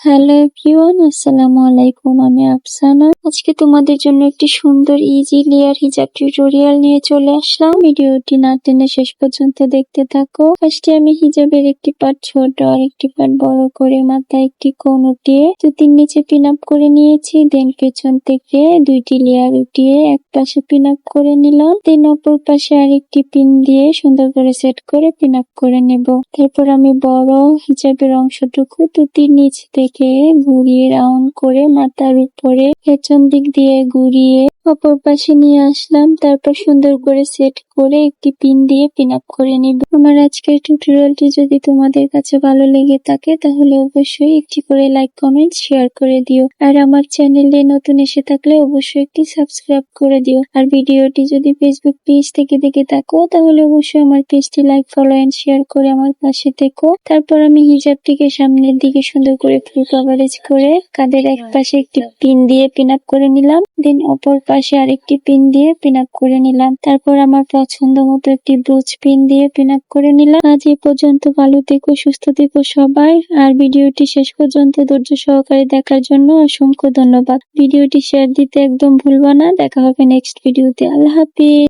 Hello everyone, আসসালামু আলাইকুম। আমি আফসানা। আজকে তোমাদের জন্য একটি সুন্দর ইজি লেয়ার হিজাব টিউটোরিয়াল নিয়ে চলে আসলাম। ভিডিওটি না টেনে শেষ পর্যন্ত দেখতে থাকো। ফার্স্টে আমি হিজাবের একটি পার্ট ছোট আর একটি পার্ট বড় করে মাথায় একটি কোণ উঠিয়ে দুটির নিচে পিন আপ করে নিয়েছি। দেন পেছন থেকে দুইটি লেয়ার উঠিয়ে এক পাশে পিন আপ করে নিলাম। দেন অপর পাশে আরেকটি পিন দিয়ে সুন্দর করে সেট করে পিন আপ করে নেব। তারপর আমি বড় হিজাবের অংশটুকু দুটির নিচ থেকে ঘুরিয়ে রাউন্ড করে মাথার উপরে পেছন দিক দিয়ে ঘুরিয়ে অপর পাশে নিয়ে আসলাম। তারপর সুন্দর করে সেট করে একটি পিন দিয়ে পিন আপ করে নিব। আমার আজকের টিউটোরিয়ালটি যদি তোমাদের কাছে ভালো লেগে থাকে তাহলে অবশ্যই একটি করে লাইক, কমেন্ট, শেয়ার করে দিও। আর আমার চ্যানেলে নতুন এসে থাকলে অবশ্যই একটি সাবস্ক্রাইব করে দিও। আর ভিডিওটি যদি ফেসবুক পেজ থেকে দেখে থাকো তাহলে অবশ্যই আমার পেজটি লাইক, ফলো এন্ড শেয়ার করে আমার পাশে থেকো। তারপর আমি হিজাবটিকে সামনের দিকে সুন্দর করে ফুল কভারেজ করে কাঁধের এক পাশে একটি পিন দিয়ে পিন আপ করে নিলাম। দেন অপর পাশে আরেকটি পিন দিয়ে পিন আপ করে নিলাম। তারপর আমার পছন্দ মতো একটি ব্রুচ পিন দিয়ে পিন আপ করে নিলাম। আজ এ পর্যন্ত। ভালো থেকো, সুস্থ থেকো সবাই। আর ভিডিওটি শেষ পর্যন্ত ধৈর্য সহকারে দেখার জন্য অসংখ্য ধন্যবাদ। ভিডিওটি শেয়ার দিতে একদম ভুলবা না। দেখা হবে নেক্সট ভিডিওতে। আল্লাহ হাফিজ।